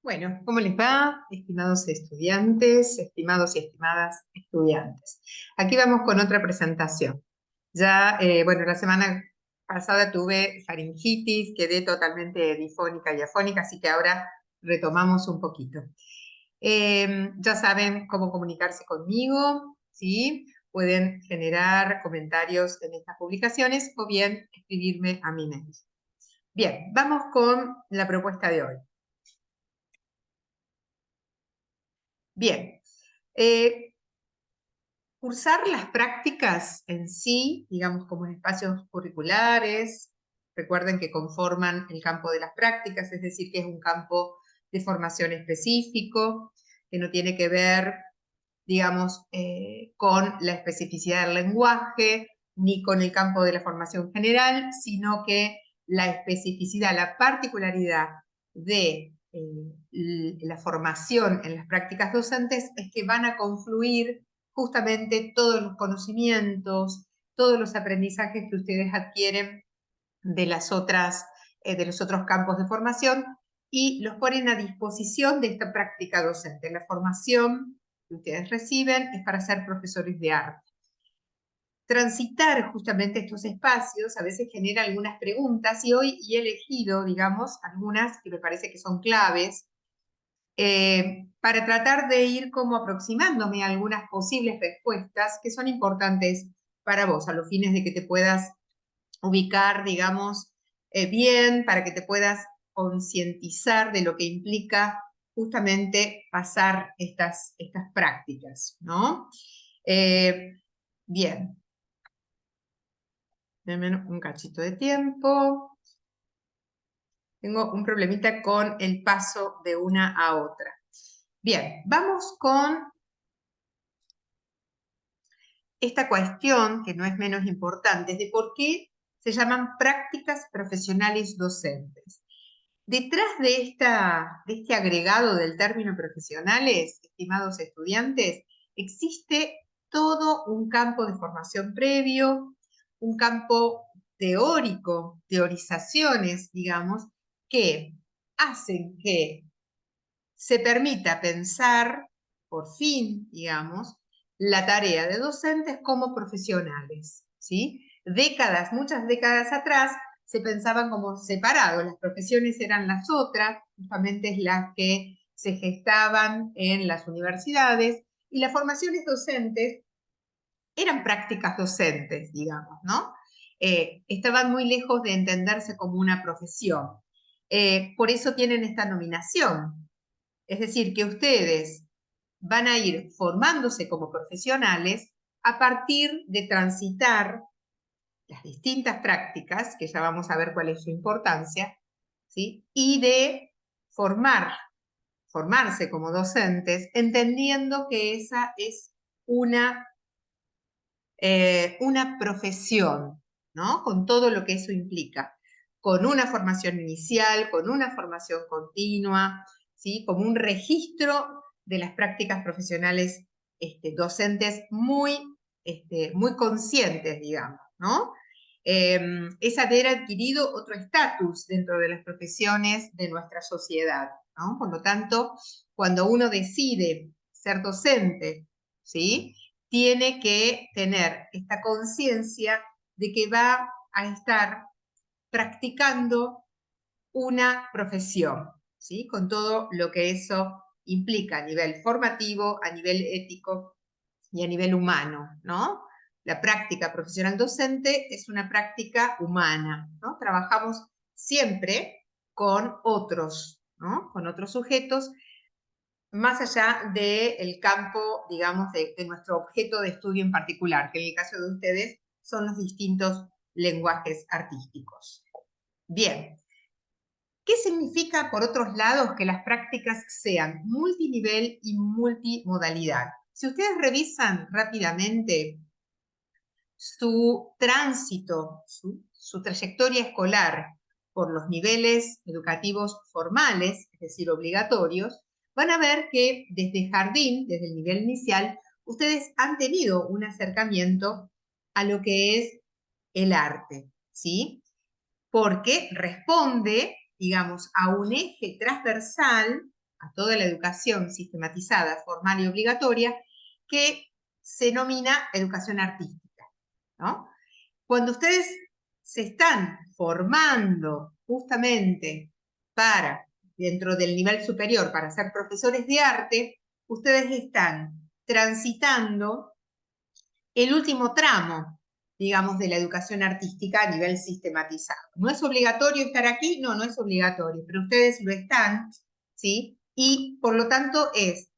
Bueno, ¿cómo les va, estimados estudiantes, estimados y estimadas estudiantes? Aquí vamos con otra presentación. Ya, bueno, la semana pasada tuve faringitis, quedé totalmente difónica y afónica, así que ahora retomamos un poquito. Ya saben cómo comunicarse conmigo, ¿sí? Pueden generar comentarios en estas publicaciones o bien escribirme a mi mail. Bien, vamos con la propuesta de hoy. Bien, cursar las prácticas en sí, digamos como en espacios curriculares, recuerden que conforman el campo de las prácticas, es decir, que es un campo de formación específico, que no tiene que ver, digamos, con la especificidad del lenguaje, ni con el campo de la formación general, sino que la especificidad, la particularidad de la formación en las prácticas docentes es que van a confluir justamente todos los conocimientos, todos los aprendizajes que ustedes adquieren de los otros campos de formación y los ponen a disposición de esta práctica docente. La formación que ustedes reciben es para ser profesores de arte. Transitar justamente estos espacios a veces genera algunas preguntas y hoy he elegido, digamos, algunas que me parece que son claves para tratar de ir como aproximándome a algunas posibles respuestas que son importantes para vos, a los fines de que te puedas ubicar, digamos, bien, para que te puedas concientizar de lo que implica justamente pasar estas prácticas, ¿no? Bien, denme un cachito de tiempo. Tengo un problemita con el paso de una a otra. Bien, vamos con esta cuestión, que no es menos importante, es de por qué se llaman prácticas profesionales docentes. Detrás de este agregado del término profesionales, estimados estudiantes, existe todo un campo de formación previo, un campo teórico, teorizaciones, digamos, que hacen que se permita pensar, por fin, digamos, la tarea de docentes como profesionales, ¿sí? Muchas décadas atrás, se pensaban como separados, las profesiones eran las otras, justamente las que se gestaban en las universidades, y las formaciones docentes eran prácticas docentes, digamos, ¿no? Estaban muy lejos de entenderse como una profesión. Por eso tienen esta nominación. Es decir, que ustedes van a ir formándose como profesionales a partir de transitar las distintas prácticas, que ya vamos a ver cuál es su importancia, ¿sí? Y de formarse como docentes, entendiendo que esa es una profesión, ¿no? Con todo lo que eso implica, con una formación inicial, con una formación continua, ¿sí? Como un registro de las prácticas profesionales docentes muy conscientes, digamos, ¿no? Es haber adquirido otro estatus dentro de las profesiones de nuestra sociedad, ¿no? Por lo tanto, cuando uno decide ser docente, ¿sí? Tiene que tener esta conciencia de que va a estar practicando una profesión, ¿sí? Con todo lo que eso implica a nivel formativo, a nivel ético y a nivel humano, ¿no? La práctica profesional docente es una práctica humana, ¿no? Trabajamos siempre con otros, ¿no? Con otros sujetos, más allá del campo, digamos, de nuestro objeto de estudio en particular, que en el caso de ustedes son los distintos lenguajes artísticos. Bien, ¿qué significa, por otros lados, que las prácticas sean multinivel y multimodalidad? Si ustedes revisan rápidamente su tránsito, su trayectoria escolar por los niveles educativos formales, es decir, obligatorios, van a ver que desde jardín, desde el nivel inicial, ustedes han tenido un acercamiento a lo que es el arte, ¿sí? Porque responde, digamos, a un eje transversal, a toda la educación sistematizada, formal y obligatoria, que se denomina educación artística, ¿no? Cuando ustedes se están formando justamente para, dentro del nivel superior, para ser profesores de arte, ustedes están transitando el último tramo, digamos, de la educación artística a nivel sistematizado. ¿No es obligatorio estar aquí? No, no es obligatorio, pero ustedes lo están, ¿sí? Y por lo tanto es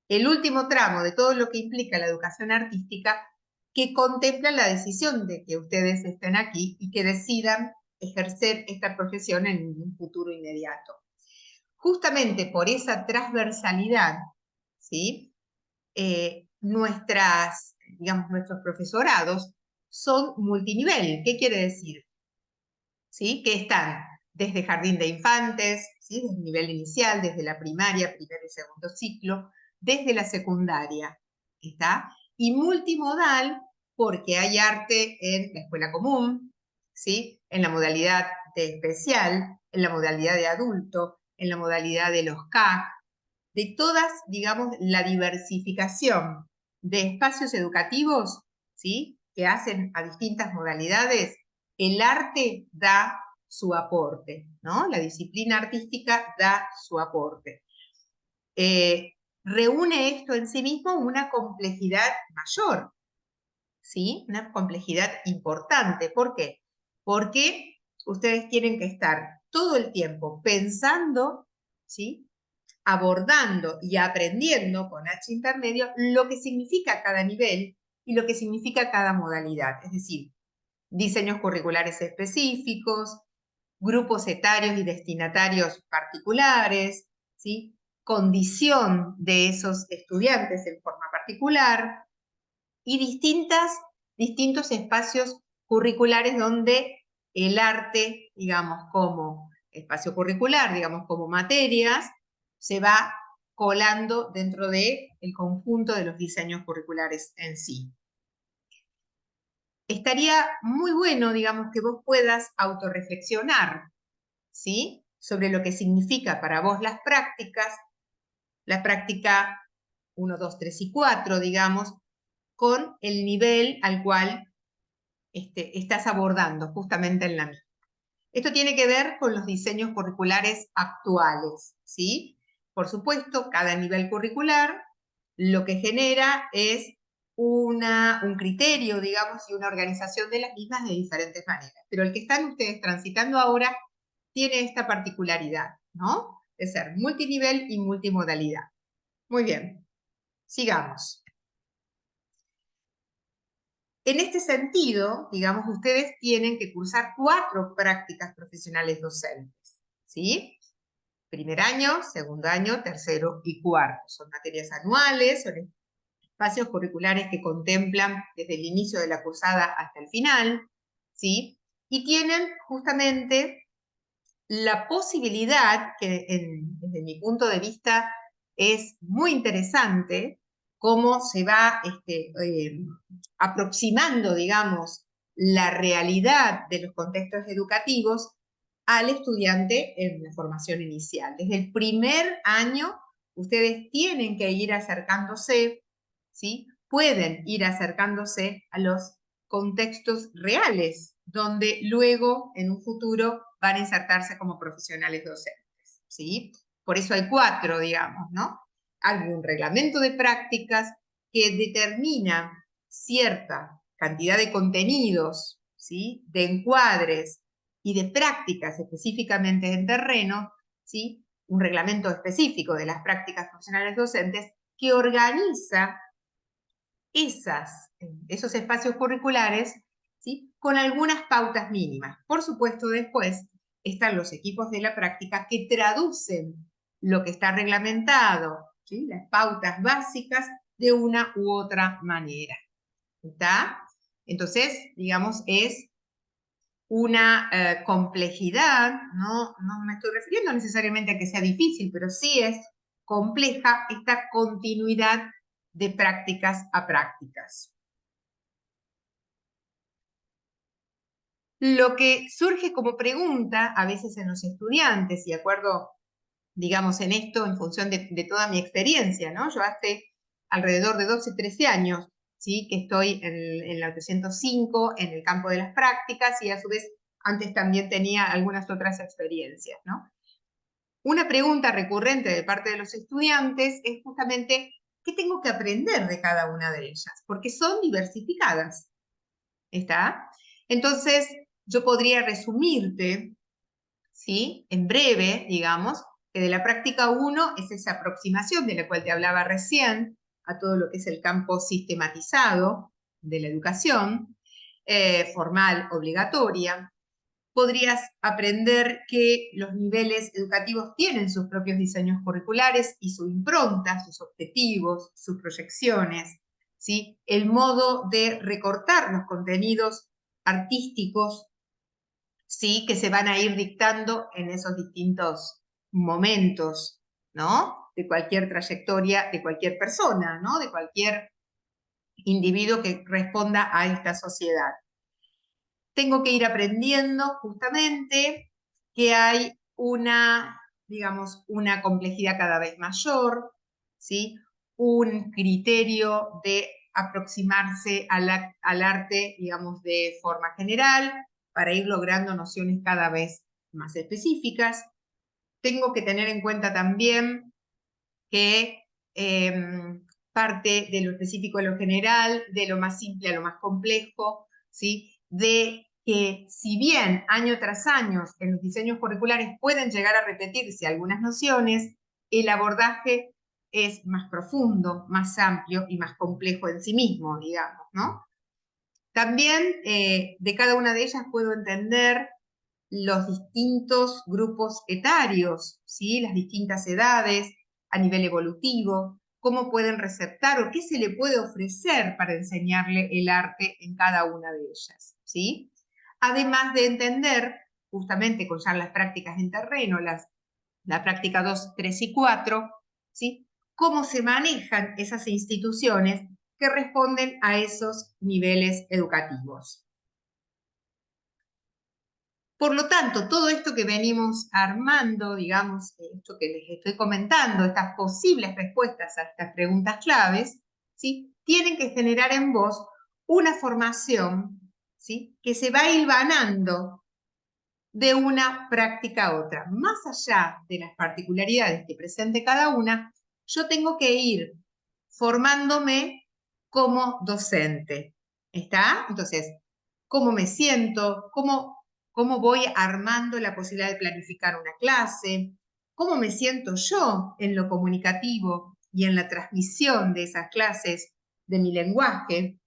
el último tramo de todo lo que implica la educación artística que contempla la decisión de que ustedes estén aquí y que decidan ejercer esta profesión en un futuro inmediato. Justamente por esa transversalidad, ¿sí? Nuestros profesorados son multinivel. ¿Qué quiere decir? ¿Sí? Que están desde jardín de infantes, ¿sí? Desde el nivel inicial, desde la primaria, primer y segundo ciclo, desde la secundaria, ¿está? Y multimodal porque hay arte en la escuela común, ¿sí? En la modalidad de especial, en la modalidad de adulto, en la modalidad de los CAC, de todas, digamos, la diversificación de espacios educativos, ¿sí? Que hacen a distintas modalidades, el arte da su aporte, ¿no? La disciplina artística da su aporte. Reúne esto en sí mismo una complejidad mayor, ¿sí? Una complejidad importante. ¿Por qué? Porque ustedes tienen que estar todo el tiempo pensando, ¿sí? Abordando y aprendiendo con H intermedio lo que significa cada nivel y lo que significa cada modalidad. Es decir, diseños curriculares específicos, grupos etarios y destinatarios particulares, ¿sí? Condición de esos estudiantes en forma particular y distintos espacios curriculares donde el arte, digamos, como espacio curricular, digamos, como materias, se va colando dentro del conjunto de los diseños curriculares en sí. Estaría muy bueno, digamos, que vos puedas autorreflexionar, ¿sí? Sobre lo que significa para vos las prácticas, la práctica 1, 2, 3 y 4, digamos, con el nivel al cual estás abordando justamente en la misma. Esto tiene que ver con los diseños curriculares actuales, ¿sí? Por supuesto, cada nivel curricular lo que genera es un criterio, digamos, y una organización de las mismas de diferentes maneras. Pero el que están ustedes transitando ahora tiene esta particularidad, ¿no? De ser multinivel y multimodalidad. Muy bien, sigamos. En este sentido, digamos, ustedes tienen que cursar 4 prácticas profesionales docentes, ¿sí? Primer año, segundo año, tercero y cuarto. Son materias anuales, son espacios curriculares que contemplan desde el inicio de la cursada hasta el final, ¿sí? Y tienen justamente la posibilidad, que desde mi punto de vista es muy interesante, cómo se va aproximando, digamos, la realidad de los contextos educativos al estudiante en la formación inicial. Desde el primer año, ustedes tienen que ir acercándose, ¿sí? Pueden ir acercándose a los contextos reales, donde luego, en un futuro, van a insertarse como profesionales docentes, ¿sí? Por eso hay 4, digamos, ¿no? Algún reglamento de prácticas que determina cierta cantidad de contenidos, ¿sí? De encuadres y de prácticas específicamente en terreno, ¿sí? Un reglamento específico de las prácticas profesionales docentes que organiza esos espacios curriculares, ¿sí? Con algunas pautas mínimas. Por supuesto, después están los equipos de la práctica que traducen lo que está reglamentado, ¿sí? Las pautas básicas de una u otra manera. ¿Está? Entonces, digamos, es una complejidad, no me estoy refiriendo necesariamente a que sea difícil, pero sí es compleja esta continuidad de prácticas a prácticas. Lo que surge como pregunta a veces en los estudiantes, y de acuerdo digamos, en esto en función de toda mi experiencia, ¿no? Yo hace alrededor de 12, 13 años, ¿sí? Que estoy en la 305, en el campo de las prácticas, y a su vez antes también tenía algunas otras experiencias, ¿no? Una pregunta recurrente de parte de los estudiantes es justamente, ¿qué tengo que aprender de cada una de ellas? Porque son diversificadas, ¿está? Entonces, yo podría resumirte, ¿sí? En breve, digamos, que de la práctica 1 es esa aproximación de la cual te hablaba recién a todo lo que es el campo sistematizado de la educación, formal, obligatoria. Podrías aprender que los niveles educativos tienen sus propios diseños curriculares y su impronta, sus objetivos, sus proyecciones, ¿sí? El modo de recortar los contenidos artísticos, ¿sí? Que se van a ir dictando en esos distintos momentos, ¿no? De cualquier trayectoria, de cualquier persona, ¿no? De cualquier individuo que responda a esta sociedad. Tengo que ir aprendiendo justamente que hay una, digamos, una complejidad cada vez mayor, ¿sí? Un criterio de aproximarse al arte, digamos, de forma general, para ir logrando nociones cada vez más específicas. Tengo que tener en cuenta también que parte de lo específico a lo general, de lo más simple a lo más complejo, ¿sí? De que si bien año tras año en los diseños curriculares pueden llegar a repetirse algunas nociones, el abordaje es más profundo, más amplio y más complejo en sí mismo, digamos, ¿no? También de cada una de ellas puedo entender los distintos grupos etarios, ¿sí? Las distintas edades a nivel evolutivo, cómo pueden receptar o qué se le puede ofrecer para enseñarle el arte en cada una de ellas, ¿sí? Además de entender, justamente con ya las prácticas en terreno, la práctica 2, 3 y 4, ¿sí? Cómo se manejan esas instituciones que responden a esos niveles educativos. Por lo tanto, todo esto que venimos armando, digamos, esto que les estoy comentando, estas posibles respuestas a estas preguntas claves, ¿sí? Tienen que generar en vos una formación, ¿sí? Que se va hilvanando de una práctica a otra. Más allá de las particularidades que presente cada una, yo tengo que ir formándome como docente. ¿Está? Entonces, ¿cómo me siento? ¿Cómo voy armando la posibilidad de planificar una clase? ¿Cómo me siento yo en lo comunicativo y en la transmisión de esas clases de mi lenguaje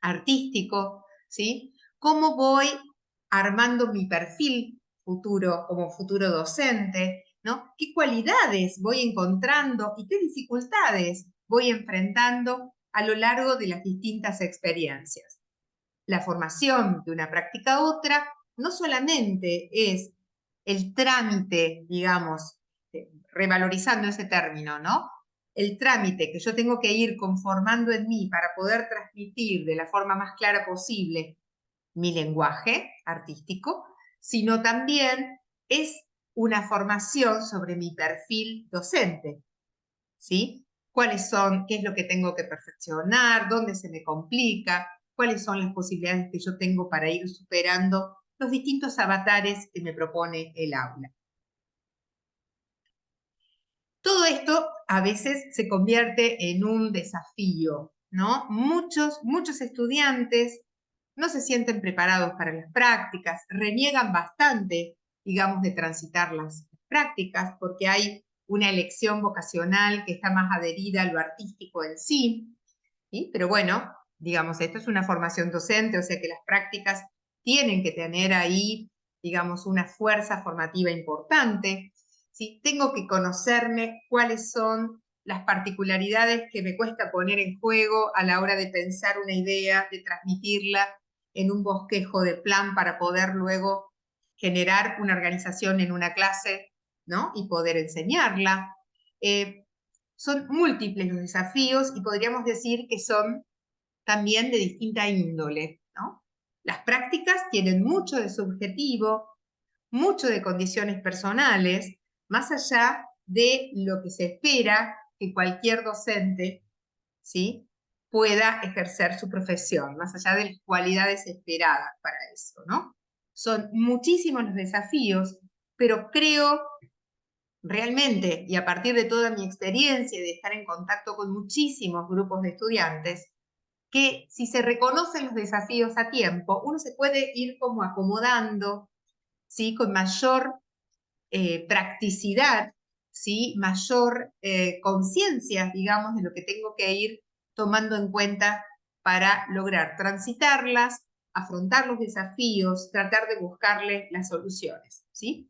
artístico? ¿Sí? ¿Cómo voy armando mi perfil futuro como futuro docente? ¿No? ¿Qué cualidades voy encontrando y qué dificultades voy enfrentando a lo largo de las distintas experiencias? La formación de una práctica a otra no solamente es el trámite, digamos, revalorizando ese término, ¿no? El trámite que yo tengo que ir conformando en mí para poder transmitir de la forma más clara posible mi lenguaje artístico, sino también es una formación sobre mi perfil docente, ¿sí? ¿Cuáles son, qué es lo que tengo que perfeccionar, dónde se me complica, cuáles son las posibilidades que yo tengo para ir superando los distintos avatares que me propone el aula? Todo esto a veces se convierte en un desafío, ¿no? Muchos estudiantes no se sienten preparados para las prácticas, reniegan bastante, digamos, de transitar las prácticas porque hay una elección vocacional que está más adherida a lo artístico en sí, ¿sí? Pero bueno, digamos, esto es una formación docente, o sea que las prácticas tienen que tener ahí, digamos, una fuerza formativa importante. ¿Sí? Tengo que conocerme cuáles son las particularidades que me cuesta poner en juego a la hora de pensar una idea, de transmitirla en un bosquejo de plan para poder luego generar una organización en una clase, ¿no? Y poder enseñarla. Son múltiples los desafíos y podríamos decir que son también de distinta índole, ¿no? Las prácticas tienen mucho de subjetivo, mucho de condiciones personales, más allá de lo que se espera que cualquier docente, ¿sí?, pueda ejercer su profesión, más allá de las cualidades esperadas para eso, ¿no? Son muchísimos los desafíos, pero creo realmente, y a partir de toda mi experiencia de estar en contacto con muchísimos grupos de estudiantes, que si se reconocen los desafíos a tiempo, uno se puede ir como acomodando, ¿sí?, con mayor practicidad, ¿sí?, mayor conciencia, digamos, de lo que tengo que ir tomando en cuenta para lograr transitarlas, afrontar los desafíos, tratar de buscarle las soluciones, ¿sí?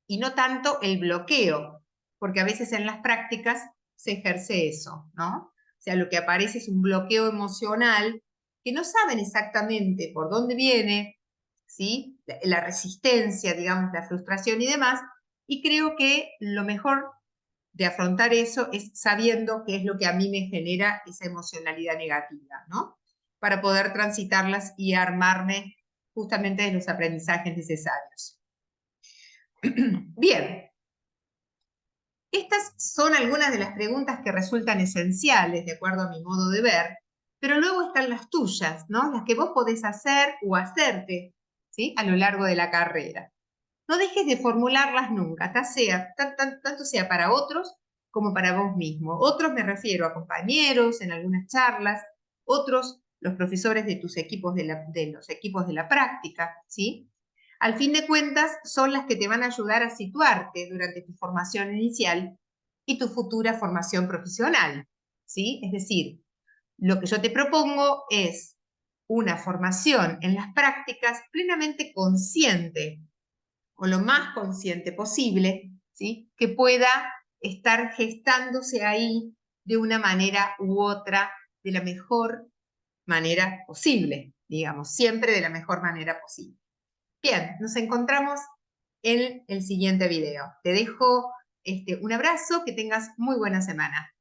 Y no tanto el bloqueo, porque a veces en las prácticas se ejerce eso, ¿no? O sea, lo que aparece es un bloqueo emocional que no saben exactamente por dónde viene, ¿sí?, la resistencia, digamos, la frustración y demás, y creo que lo mejor de afrontar eso es sabiendo qué es lo que a mí me genera esa emocionalidad negativa, ¿no? Para poder transitarlas y armarme justamente de los aprendizajes necesarios. Bien, estas son algunas de las preguntas que resultan esenciales, de acuerdo a mi modo de ver, pero luego están las tuyas, ¿no?, las que vos podés hacer o hacerte, ¿sí?, a lo largo de la carrera. No dejes de formularlas nunca, tanto sea para otros como para vos mismo. Otros me refiero a compañeros en algunas charlas, otros los profesores de tus equipos de los equipos de la práctica, ¿sí? Al fin de cuentas, son las que te van a ayudar a situarte durante tu formación inicial y tu futura formación profesional, ¿sí? Es decir, lo que yo te propongo es una formación en las prácticas plenamente consciente, o lo más consciente posible, ¿sí?, que pueda estar gestándose ahí de una manera u otra, de la mejor manera posible, digamos, siempre de la mejor manera posible. Bien, nos encontramos en el siguiente video. Te dejo un abrazo, que tengas muy buena semana.